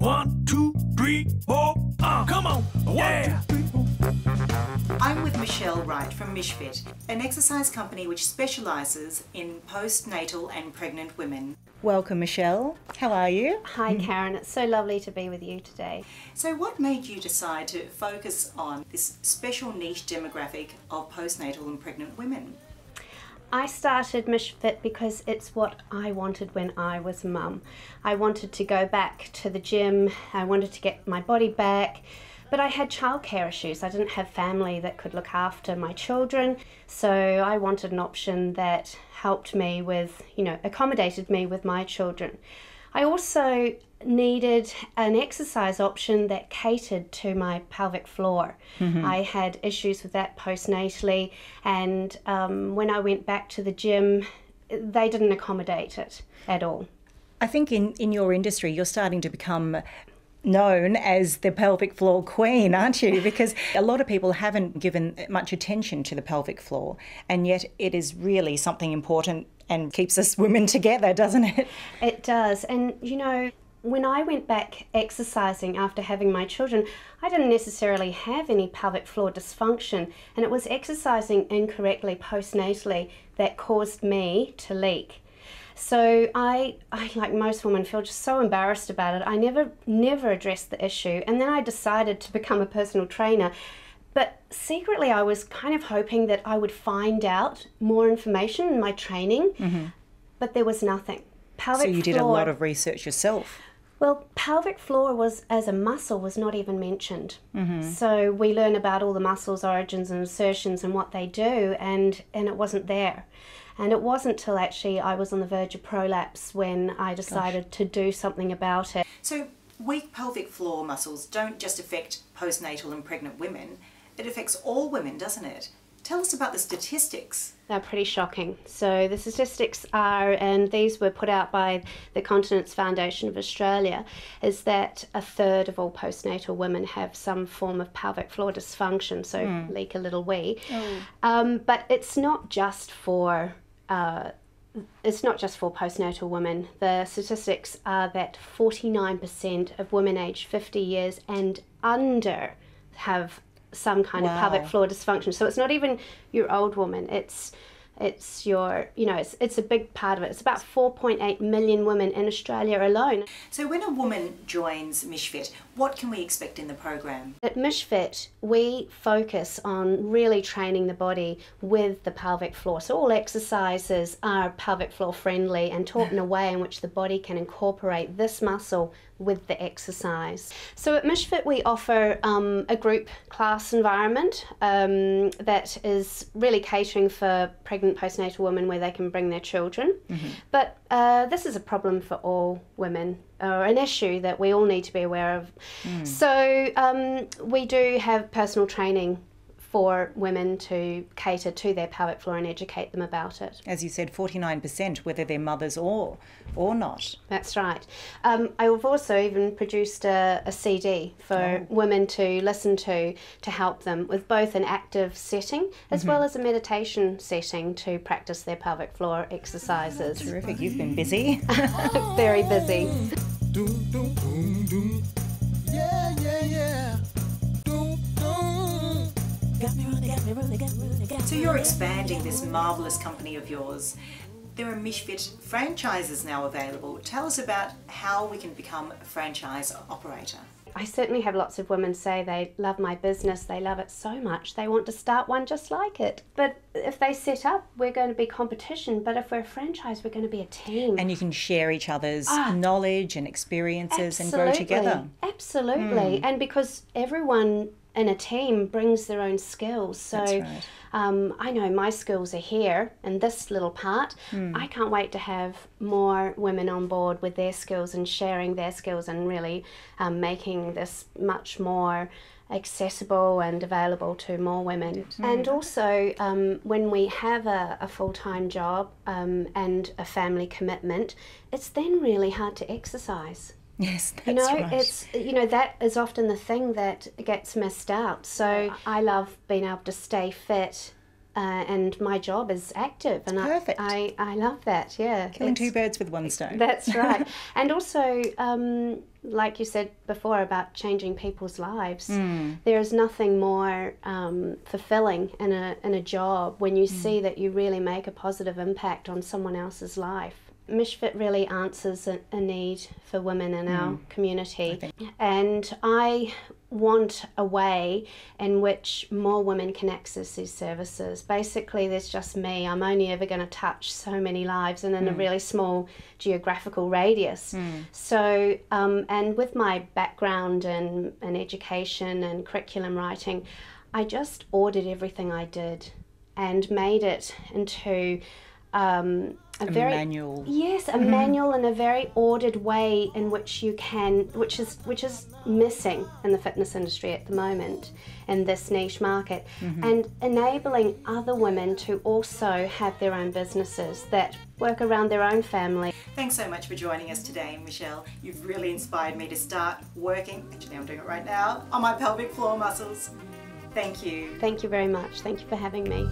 1, 2, 3, 4. Come on. Yeah. 1, 2, 3, 4. I'm with Michelle Wright from MISHFIT, an exercise company which specialises in postnatal and pregnant women. Welcome, Michelle. How are you? Hi, Karen. It's so lovely to be with you today. So what made you decide to focus on this special niche demographic of postnatal and pregnant women? I started MISHFIT because it's what I wanted when I was mum. I wanted to go back to the gym, I wanted to get my body back, but I had childcare issues. I didn't have family that could look after my children, so I wanted an option that helped me with, accommodated me with my children. I also needed an exercise option that catered to my pelvic floor. I had issues with that postnatally, and when I went back to the gym, they didn't accommodate it at all. I think in your industry, you're starting to become known as the pelvic floor queen, aren't you? Because a lot of people haven't given much attention to the pelvic floor, and yet it is really something important and keeps us women together, doesn't it? It does. And when I went back exercising after having my children, I didn't necessarily have any pelvic floor dysfunction, and it was exercising incorrectly postnatally that caused me to leak. So I, like most women, feel just so embarrassed about it. I never addressed the issue, and then I decided to become a personal trainer. But secretly, I was kind of hoping that I would find out more information in my training, but there was nothing. So you did a lot of research yourself? Well, pelvic floor as a muscle was not even mentioned. So we learn about all the muscles, origins and insertions and what they do, and it wasn't there. And it wasn't till actually I was on the verge of prolapse when I decided to do something about it. So weak pelvic floor muscles don't just affect postnatal and pregnant women, it affects all women, doesn't it? Tell us about the statistics. They're pretty shocking. So the statistics are, and these were put out by the Continence Foundation of Australia, is that 1/3 of all postnatal women have some form of pelvic floor dysfunction, so leak a little wee. But it's not just for postnatal women. The statistics are that 49% of women aged 50 years and under have some kind of pelvic floor dysfunction. So it's not even your old woman, it's your, it's a big part of it. It's about 4.8 million women in Australia alone. So when a woman joins MISHFIT, what can we expect in the program? At MISHFIT, we focus on really training the body with the pelvic floor. So all exercises are pelvic floor friendly and taught in a way in which the body can incorporate this muscle with the exercise. So at MISHFIT we offer a group class environment that is really catering for pregnant postnatal women where they can bring their children. But this is a problem for all women, or an issue that we all need to be aware of. So we do have personal training for women to cater to their pelvic floor and educate them about it. As you said, 49%, whether they're mothers or not. That's right. I've also even produced a CD for women to listen to help them with both an active setting as well as a meditation setting to practice their pelvic floor exercises. Terrific. You've been busy. Very busy. Yeah, yeah, yeah. So you're expanding this marvellous company of yours. There are MISHFIT franchises now available. Tell us about how we can become a franchise operator. I certainly have lots of women say they love my business, they love it so much, they want to start one just like it. But if they set up, we're going to be competition, but if we're a franchise, we're going to be a team. And you can share each other's knowledge and experiences and grow together. Absolutely. And because everyone in a team brings their own skills. So that's right. I know my skills are here in this little part. I can't wait to have more women on board with their skills and sharing their skills and really making this much more accessible and available to more women. And also when we have a full-time job and a family commitment, it's then really hard to exercise. Yes, that's right. It's, that is often the thing that gets missed out. So I love being able to stay fit and my job is active, and Perfect. I love that. Yeah, Killing two birds with one stone. That's right. And also, like you said before about changing people's lives, there is nothing more fulfilling in a job when you see that you really make a positive impact on someone else's life. MISHFIT really answers a need for women in our community, and I want a way in which more women can access these services. Basically, there's just me. I'm only ever going to touch so many lives and in a really small geographical radius. So, and with my background in education and curriculum writing, I just ordered everything I did and made it into a very manual. Yes, a manual in a very ordered way in which you can, which is missing in the fitness industry at the moment in this niche market, and enabling other women to also have their own businesses that work around their own family. Thanks so much for joining us today, Michelle. You've really inspired me to start working, actually I'm doing it right now, on my pelvic floor muscles. Thank you. Thank you very much. Thank you for having me.